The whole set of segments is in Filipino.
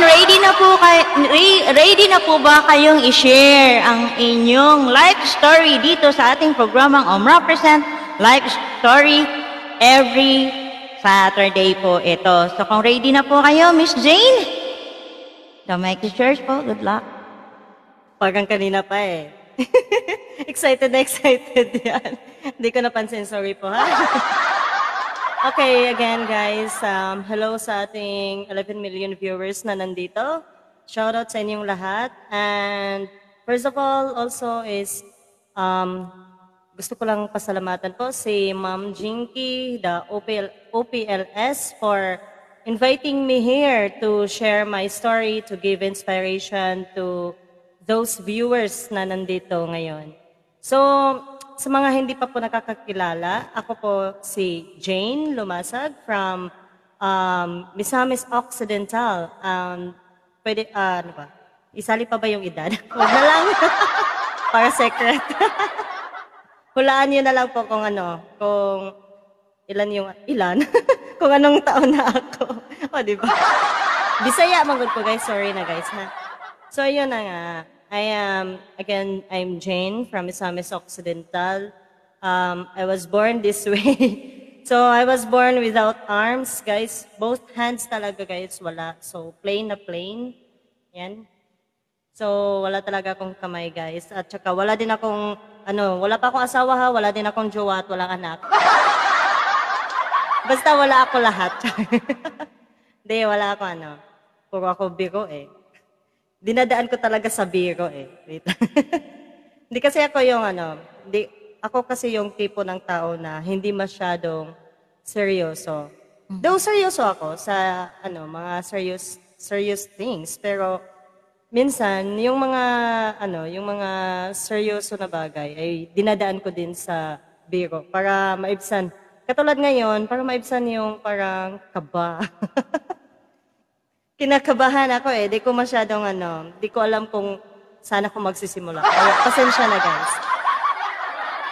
ready na po ba kayong i-share ang inyong life story dito sa ating programang Represent Life Story every Saturday po ito. So kung ready na po kayo, Miss Jane, the mic is yours po. Good luck. Parang kanina pa eh. Excited na excited yan. Hindi ko napansin, sorry po ha. Okay, again guys, hello sa ating 11 million viewers na nandito. Shoutout sa inyong lahat. And first of all, also is, gusto ko lang pasalamatan po si Ma'am Jinky, the OPLS, for inviting me here to share my story, to give inspiration to those viewers na nandito ngayon. So, sa mga hindi pa po nakakakilala, ako po si Jane Lumasag from Misamis Occidental. Pwede, ano ba? Isali pa ba yung edad? Huwag na lang. Para secret. Hulaan nyo na lang po kung ano, kung ilan, kung anong taon na ako. O, di ba? Bisaya, magod ko guys. Sorry na guys, ha? So, yun na nga. I'm Jane from Misamis Occidental. I was born this way. So, I was born without arms, guys. Both hands talaga, guys, wala. So, plain na plain. Yan. So, wala talaga akong kamay, guys. At saka, wala din akong, wala pa akong asawa ha, wala din akong jowa at walang anak. Basta wala ako lahat. Hindi, wala ako puro ako biro eh. Dinadaan ko talaga sa biro eh. Hindi kasi ako yung ako kasi yung tipo ng tao na hindi masyadong seryoso. Though seryoso ako sa mga serious things, pero minsan yung mga seryoso na bagay ay dinadaan ko din sa biro para maibsan. Katulad ngayon, para maibsan yung parang kaba. Kinakabahan ako eh. Di ko masyadong di ko alam kung saan ako magsisimula. Kaya, pasensya na guys.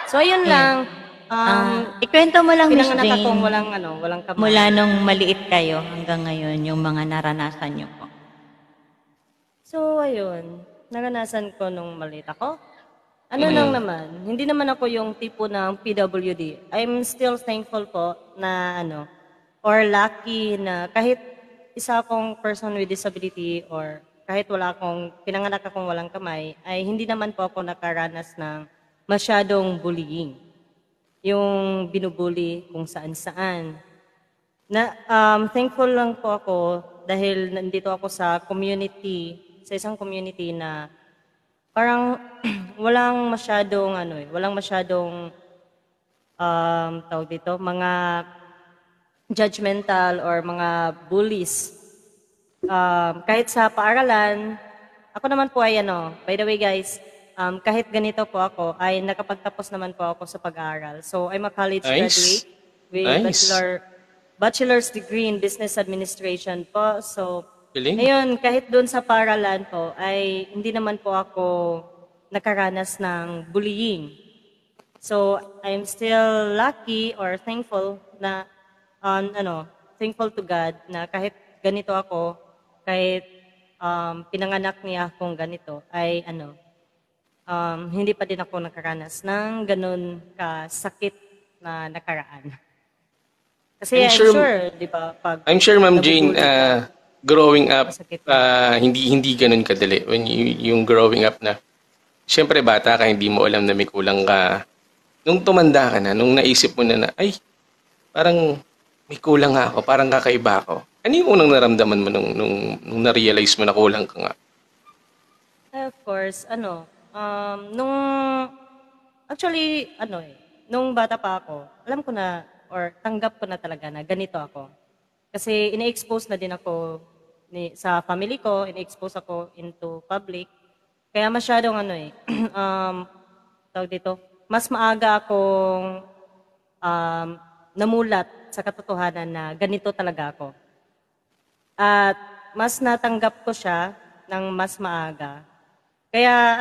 So, ayun lang. Ikwento mo lang, Miss Pinanganak Jane, akong walang kamay. mula nung maliit kayo hanggang ngayon, yung mga naranasan nyo po. So, ayun. Naranasan ko nung maliit ako. Lang naman, hindi naman ako yung tipo ng PWD. I'm still thankful po na or lucky na kahit isa akong person with disability or kahit pinanganak akong walang kamay, ay hindi naman po ako nakaranas ng masyadong bullying. Yung binubuli kung saan-saan. Thankful lang po ako dahil nandito ako sa isang community na parang walang masyadong tawag dito, mga judgmental or mga bullies. Kahit sa paaralan, ako naman po ay by the way guys, kahit ganito po ako, ay nakapagtapos naman po ako sa pag-aaral. So I'm a college graduate with bachelor's degree in business administration po. So ngayon, kahit doon sa paaralan po, ay hindi naman po ako nakaranas ng bullying. So I'm still lucky or thankful na thankful to God na kahit ganito ako, kahit pinanganak niya akong ganito, ay hindi pa din ako nakaranas ng ganun kasakit na nakaraan. Kasi I'm sure, di ba, I'm sure, Ma'am Jane, growing up, hindi ganun kadali. When yung growing up na, syempre bata ka, hindi mo alam na may kulang ka. Nung tumanda ka na, nung naisip mo na ay, parang may kulang nga ako, parang kakaiba ako. Ano yung unang naramdaman mo nung na-realize mo na kulang ka nga? Of course, nung bata pa ako, alam ko na, or tanggap ko na talaga na ganito ako. Kasi ina-expose na din ako sa family ko, ina-expose ako into public. Kaya masyadong tawag dito, mas maaga akong namulat sa katotohanan na ganito talaga ako. At mas natanggap ko siya ng mas maaga. Kaya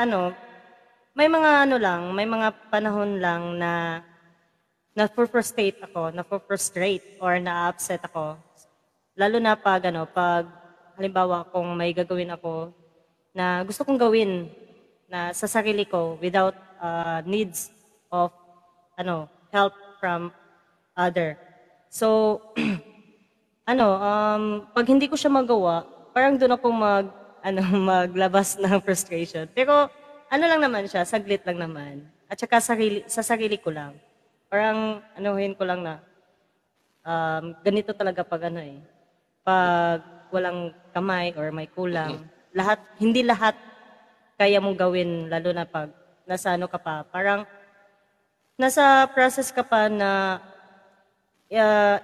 may mga panahon lang na na-frustrate ako, or na-upset ako. Lalo na pag halimbawa, kung may gagawin ako na gusto kong gawin na sa sarili ko without needs of help from other. So, pag hindi ko siya magawa, parang doon ako maglabas ng frustration. Pero lang naman siya, saglit lang naman. At saka sa sarili ko lang. Parang anuhin ko lang na ganito talaga pag pag walang kamay or may kulang. Hindi lahat kaya mong gawin, lalo na pag nasa ka pa. Parang nasa process ka pa na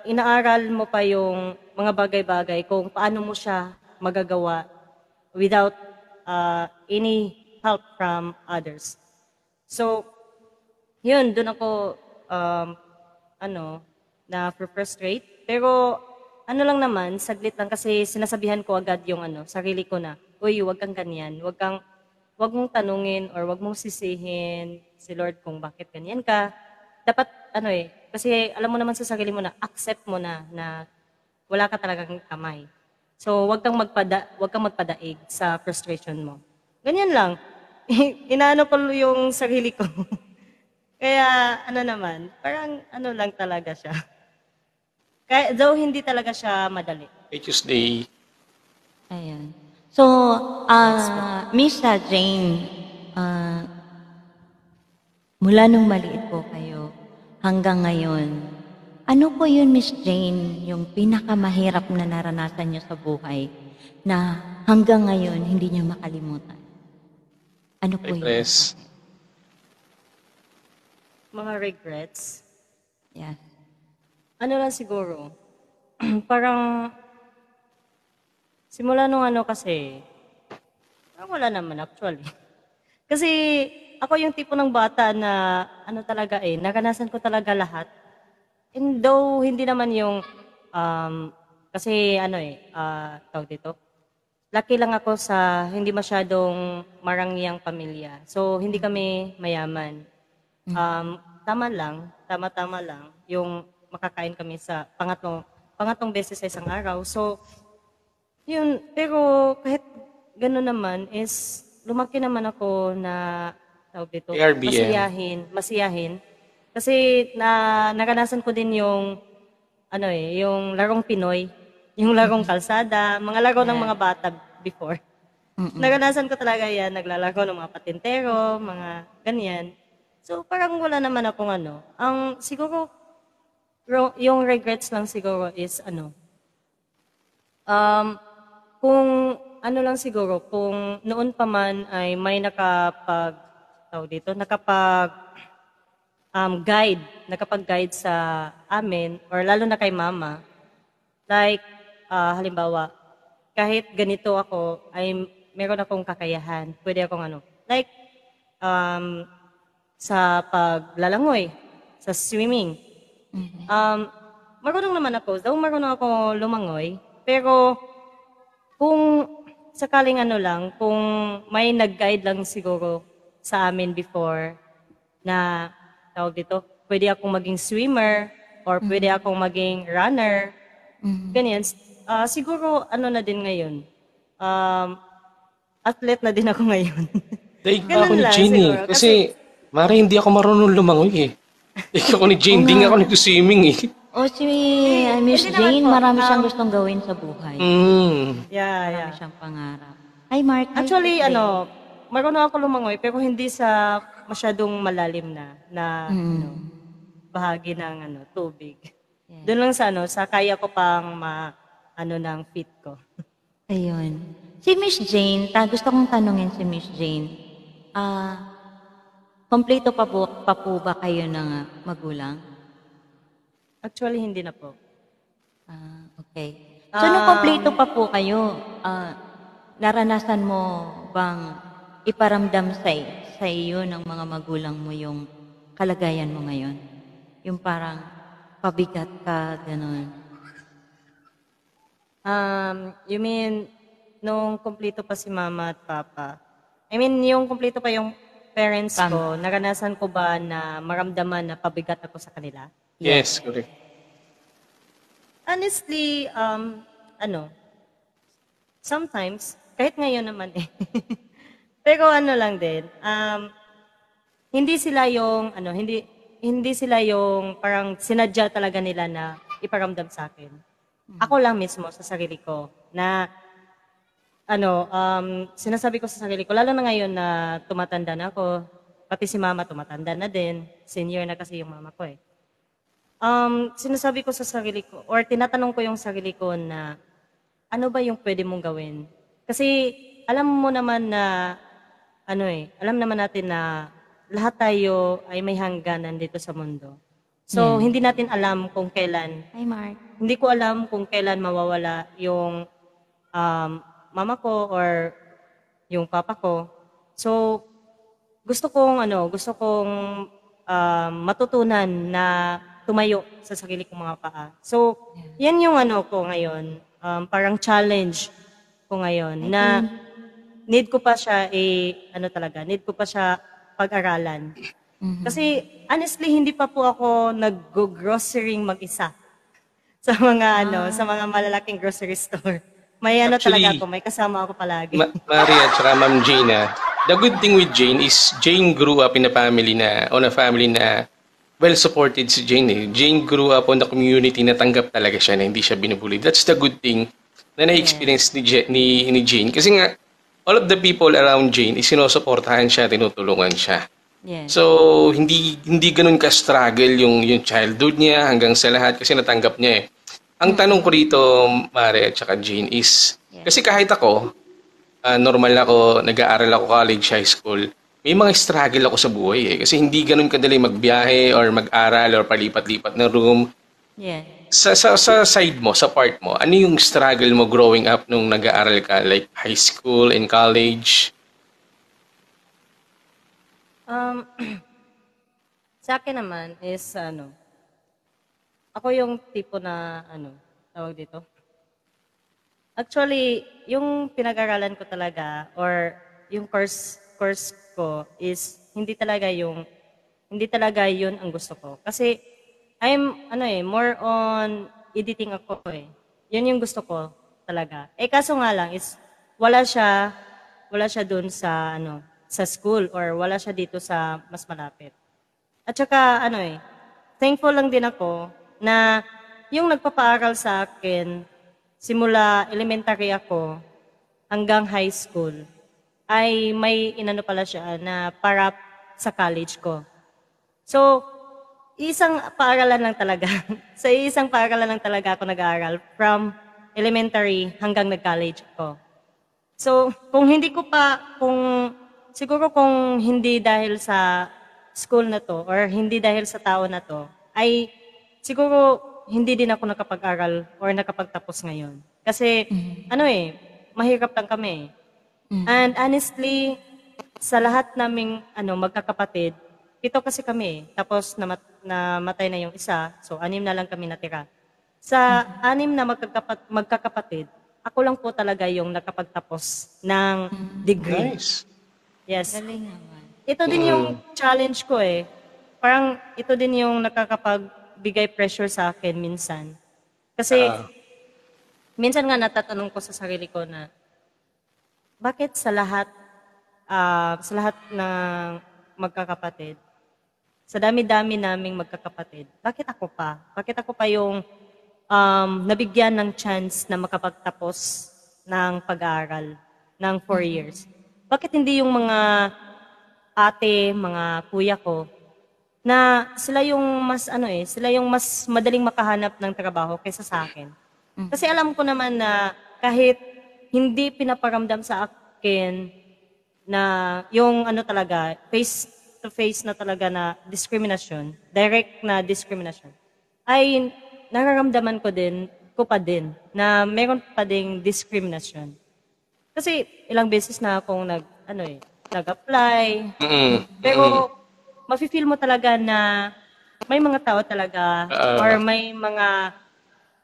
inaaral mo pa yung mga bagay-bagay kung paano mo siya magagawa without any help from others. So, yun, doon ako na-frustrate. Pero lang naman, saglit lang kasi sinasabihan ko agad yung sarili ko na, uy, wag kang ganyan, wag mong tanungin or wag mong sisihin si Lord kung bakit ganyan ka. Dapat kasi alam mo naman sa sarili mo na accept mo na wala ka talagang kamay. So wag kang magpadaig sa frustration mo. Ganyan lang. Inaano ko yung sarili ko. Kaya parang lang talaga siya. Kaya though hindi talaga siya madali. Tuesday. Ayan. So, Miss Jane, mula nung maliit po kayo hanggang ngayon, ano po yun, Miss Jane, yung pinakamahirap na naranasan niyo sa buhay na hanggang ngayon hindi niyo makalimutan? Ano po yun? Mga regrets? Yes. Lang siguro, parang simula nung kasi, wala naman actually. Kasi ako yung tipo ng bata na talaga naranasan ko talaga lahat. And though hindi naman yung, kasi tawag dito, lucky lang ako sa hindi masyadong marangyang pamilya. So hindi kami mayaman. Tama-tama lang yung makakain kami sa pangatlong beses sa isang araw. So, yun, pero kahit gano'n naman is lumaki naman ako na tawag dito, masiyahin. Kasi naranasan ko din yung yung larong Pinoy, yung larong kalsada, mga laro ng mga bata before. Naranasan ko talaga yan, naglalaro ng mga patintero, mga ganyan. So parang wala naman akong ang siguro yung regrets lang siguro is kung lang siguro, kung noon pa man ay may nakapag-guide sa amin, or lalo na kay mama, like, halimbawa, kahit ganito ako, ay meron akong kakayahan, pwede akong like, sa paglalangoy, sa swimming. Marunong naman ako, marunong ako lumangoy, pero kung sakaling kung may nag-guide lang siguro sa amin before na tawag dito, pwede akong maging swimmer or pwede akong maging runner. Ganyan. Siguro na din ngayon. Athlete na din ako ngayon. Daig pa ako ni Jane kasi Mara, hindi ako marunong lumangoy Daig ako ni Jane, di nga ako nag-swimming si Miss Jane, marami siyang gustong gawin sa buhay. Yeah. Marami siyang pangarap. Hi, Mark. Actually, marunong ako lumangoy, pero hindi sa masyadong malalim na bahagi ng tubig. Yeah. Doon lang sa kaya ko pang ng feet ko. Ayun. Si Miss Jane, gusto kong tanungin si Miss Jane. Kompleto pa po ba kayo ng magulang? Actually, hindi na po. Okay. So, nung kompleto pa po kayo, naranasan mo bang iparamdam sa iyo ng mga magulang mo yung kalagayan mo ngayon? Yung parang pabigat ka, gano'n. You mean, nung kompleto pa si mama at papa? I mean, yung kompleto pa yung parents ko, naranasan ko ba na maramdaman na pabigat ako sa kanila? Yes, correct. Honestly, sometimes, kahit ngayon naman eh. Pero ano lang din, hindi sila yung, hindi sila yung parang sinadya talaga nila na iparamdam sa akin. Ako lang mismo sa sarili ko na, sinasabi ko sa sarili ko, lalo na ngayon na tumatanda na ako, pati si mama tumatanda na din, senior na kasi yung mama ko eh. Sinasabi ko sa sarili ko, or tinatanong ko yung sarili ko na, ano ba yung pwede mong gawin? Kasi alam mo naman na, alam naman natin na lahat tayo ay may hangganan dito sa mundo. So, hindi natin alam kung kailan. Hi, Mark. Hindi ko alam kung kailan mawawala yung mama ko or yung papa ko. So, gusto kong matutunan na tumayo sa sarili kong mga paa. So, yan yung ko ngayon. Parang challenge ko ngayon na need ko pa siya need ko pa siya pag-aralan. Kasi honestly hindi pa po ako nag-grocery mag-isa sa mga sa mga malalaking grocery store. May Actually, talaga ako, may kasama ako palagi. Maria at saka Ma'am Jane, the good thing with Jane is Jane grew up in a family na well supported si Jane eh. Jane grew up on the community na tanggap talaga siya na hindi siya binubuli. That's the good thing na na-experience ni Jane. Kasi nga, all of the people around Jane is sinusuportahan siya, tinutulungan siya. Yeah. So, hindi ganun ka-struggle yung childhood niya hanggang sa lahat kasi natanggap niya eh. Ang tanong ko rito, Mare at saka Jane, is, kasi kahit ako, normal ako, nag-aaral ako college, high school, may mga struggle ako sa buhay eh. Kasi hindi ganun kadali magbiyahe or mag-aral or palipat-lipat na room. Yeah. Sa side mo, sa part mo, ano yung struggle mo growing up nung nag-aaral ka, like high school and college? Sa akin naman is ako yung tipo na tawag dito. Actually, yung pinag-aralan ko talaga or yung course ko is hindi talaga yun ang gusto ko. Kasi I'm more on editing ako eh. Yun yung gusto ko talaga. Kaso nga lang is wala siya doon sa sa school or wala siya dito sa mas malapit. At saka thankful lang din ako na yung nagpapaaral sa akin simula elementary ako hanggang high school ay may pala siya na para sa college ko. So, isang paaralan lang talaga. Sa isang paaralan lang talaga ako nag-aaral from elementary hanggang nag-college ako. So, siguro kung hindi dahil sa school na to or hindi dahil sa tao na to, ay siguro hindi din ako nakapag-aral or nakapagtapos ngayon. Kasi, mahirap lang kami. And honestly, sa lahat naming magkakapatid, 7 kasi kami. Tapos namatay na yung isa, so 6 na lang kami natira. Sa 6 na magkakapatid, ako lang po talaga yung nakapagtapos ng degree. Nice. Yes. Galing naman. Ito din yung challenge ko eh. Parang ito din yung nakakapagbigay pressure sa akin minsan. Kasi minsan nga natatanong ko sa sarili ko na bakit sa lahat ng magkakapatid, sa dami-dami naming magkakapatid, bakit ako pa? Bakit ako pa yung nabigyan ng chance na makapagtapos ng pag-aaral ng 4 years? Bakit hindi yung mga ate, mga kuya ko, na sila yung sila yung mas madaling makahanap ng trabaho kaysa sa akin. Kasi alam ko naman na kahit hindi pinaparamdam sa akin na yung talaga, face-to-face na talaga na diskriminasyon, direct na diskriminasyon, ay nararamdaman ko pa din na meron pa ding diskriminasyon. Kasi ilang beses na akong nag-apply. Pero mafe-feel mo talaga na may mga tao talaga or may mga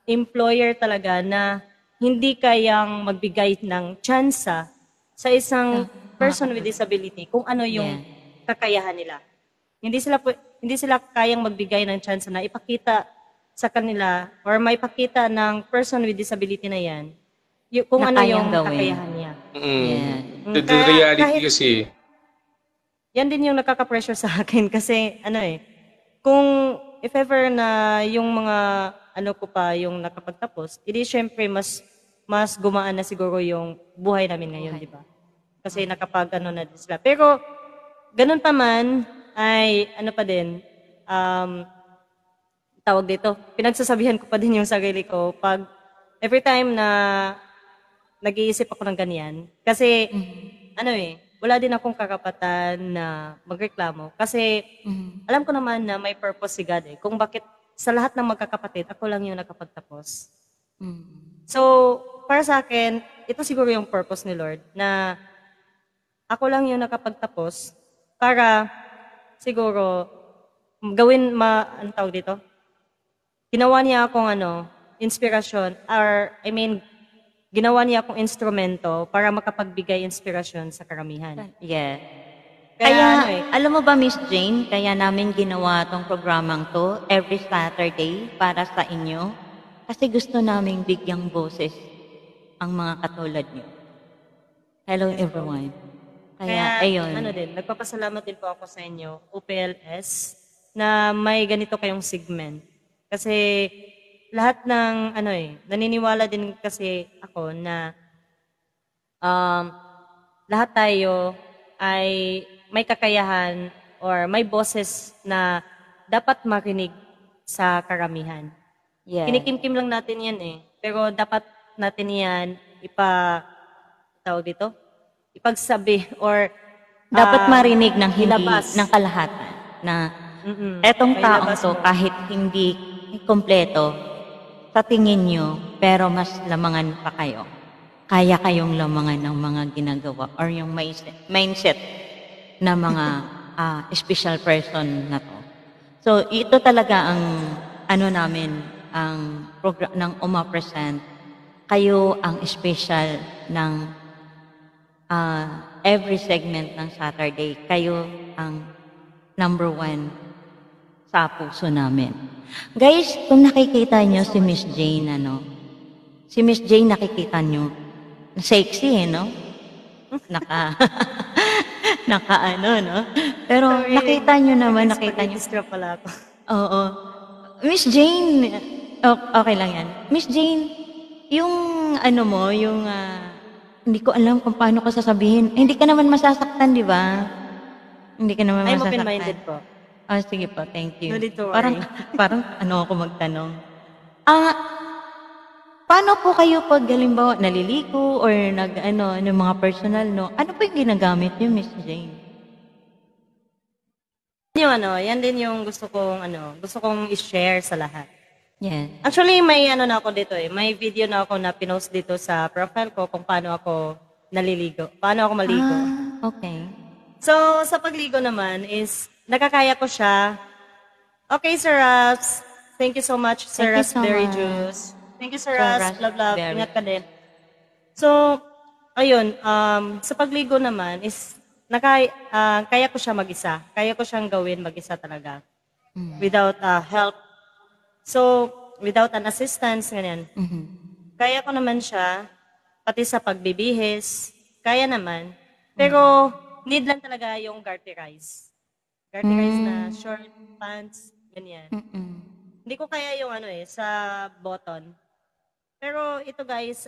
employer talaga na hindi kayang magbigay ng tsansa sa isang person with disability kung ano yung kakayahan nila. Hindi sila kayang magbigay ng tsansa na ipakita sa kanila or may pakita ng person with disability na yan kung Na ano kayang yung gawin. kakayahan niya. Yeah. The Kaya reality kahit- kasi, Yan din yung nakaka-pressure sa akin kasi kung if ever na yung mga ano ko pa yung nakapagtapos, edi syempre mas gumaan na siguro yung buhay namin ngayon, di ba? Kasi nakapag ano na din sila. Pero ganun pa man ay ano pa din tawag dito, pinagsasabihan ko pa din yung sarili ko pag every time na nag-iisip ako ng ganyan. Kasi, wala din akong karapatan na magreklamo. Kasi, alam ko naman na may purpose si God Kung bakit sa lahat ng magkakapatid, ako lang yung nakapagtapos. So, para sa akin, ito siguro yung purpose ni Lord na ako lang yung nakapagtapos para siguro gawin ano tawag dito? Ginawa niya akong inspirasyon ginawa niya akong instrumento para makapagbigay inspirasyon sa karamihan. Yeah. Kaya, alam mo ba, Miss Jane, kaya namin ginawa tong programang to every Saturday para sa inyo? Kasi gusto namin bigyang boses ang mga katulad niyo. Hello, everyone. Kaya ayun. nagpapasalamat din po ako sa inyo, UPLS, na may ganito kayong segment. Kasi lahat ng naniniwala din kasi ako na lahat tayo ay may kakayahan or may boses na dapat marinig sa karamihan. Yeah. Kinikimkim lang natin yan pero dapat natin yan ipagsabi or dapat marinig ng hindi ilabas. ng kalahatan na etong taong to kahit hindi kompleto sa tingin nyo pero mas lamangan pa kayo. Kaya kayong lamangan ng mga ginagawa or yung mindset na mga special person na to. So ito talaga ang namin ang program ng Present. Kayo ang special ng every segment ng Saturday. Kayo ang number 1 sa puso namin. Guys, kung nakikita nyo si Miss Jane, si Miss Jane nakikita nyo, sexy no? Pero Sorry, nakita nyo naman, nakita nyo. Spaghetti pala ako. Oo. Miss Jane, okay lang yan. Miss Jane, yung hindi ko alam kung paano ko sasabihin. Hindi ka naman masasaktan, di ba? Hindi ka naman I'm masasaktan. open-minded po. Sige po, thank you. No need to worry. Parang ako magtanong. Paano po kayo pag halimbawa naliligo or ng mga personal, ano po yung ginagamit niyo, Miss Jane? Yan din yung gusto kong i-share sa lahat. Yeah. Actually, may na ako dito may video na ako na pinost dito sa profile ko kung paano ako naliligo. Paano ako maligo. Okay. So, sa pagligo naman is, nakakaya ko siya. Okay, Sir Raps. Thank you so much, Sir Raspberry Juice. Thank you, Sir Ras. Love. Ingat ka din. So, ayun, sa pagligo naman is, kaya ko siya mag-isa. Kaya ko siyang gawin mag-isa talaga. Without help. So, without an assistance, ganyan. Kaya ko naman siya, pati sa pagbibihis, kaya naman. Pero, need lang talaga yung garterize. Garterize na short pants, ganyan. Hindi ko kaya yung sa button. Pero ito guys,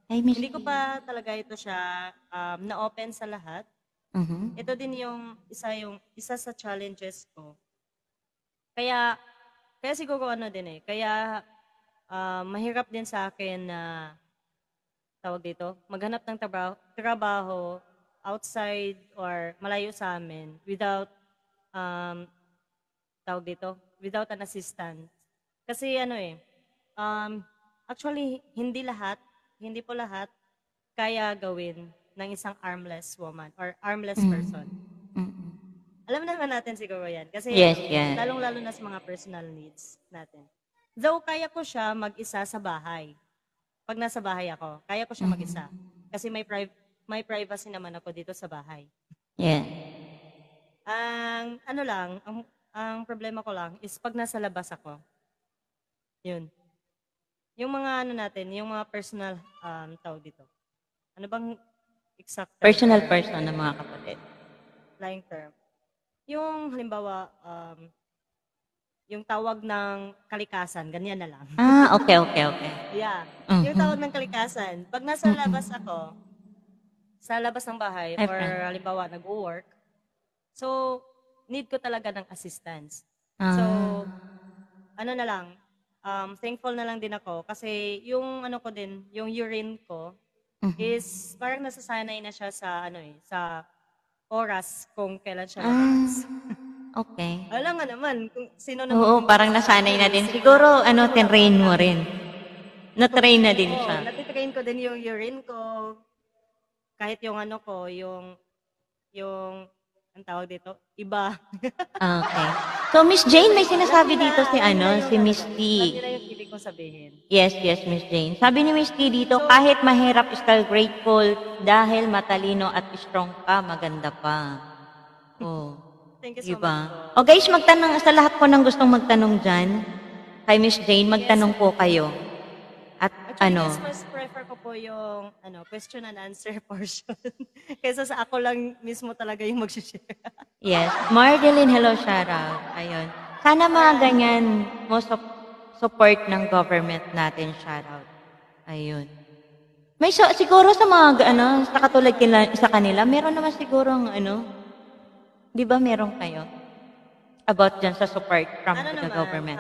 hindi ko pa talaga ito siya na-open sa lahat. Ito din yung isa sa challenges ko. Kaya siguro kaya mahirap din sa akin na tawag dito, maghanap ng trabaho outside or malayo sa amin without without an assistant. Kasi actually hindi po lahat kaya gawin ng isang armless woman or armless person. Alam naman natin siguro yan. Kasi yes. lalong-lalo na sa mga personal needs natin. Though kaya ko siya mag-isa sa bahay. Pag nasa bahay ako, kaya ko siya mag-isa. Kasi may privacy naman ako dito sa bahay. Yeah. Ang problema ko lang is pag nasa labas ako. Yun. Yung mga ano natin, yung mga personal tawag dito. Ano bang exact term? Personal person ng mga kapatid. Lying term. Yung halimbawa, yung tawag ng kalikasan, ganyan na lang. Okay. Yeah. Mhm. Yung tawag ng kalikasan. Pag nasa labas ako, sa labas ng bahay, Ay, or friend. halimbawa nag-work, so, need ko talaga ng assistance. So, ano na lang, thankful na lang din ako kasi yung ano ko din, yung urine ko is parang nasasanay na siya sa sa oras kung kailan siya lalabas. Okay. Alam nga naman, kung sino Oo, naman parang nasanay na din. Siguro, tinrain mo rin. Na-train na din siya. natitrain ko din yung urine ko. Kahit yung ano ko, yung, ang tawag dito, iba. Okay. So, Miss Jane, may sinasabi dito si Miss T. Alam nila yung ibig kong sabihin. Yes, Miss Jane. Sabi ni Miss T dito, kahit mahirap, still grateful dahil matalino at strong ka, maganda pa. Oh. Thank you so Diba? much po. O guys, magtanong sa lahat po ng gustong magtanong dyan. Kay Miss Jane, magtanong po kayo. At Actually, guys, mas prefer ko po yung question and answer portion. Kaysa sa ako lang mismo talaga yung mag-share. yes. Mardeline, hello, shoutout. Ayun. Sana mga ganyan mo support ng government natin, shoutout. Ayun. May siguro sa mga, sa katulad sa kanila, meron naman siguro di ba meron kayo? About dyan sa support from the government.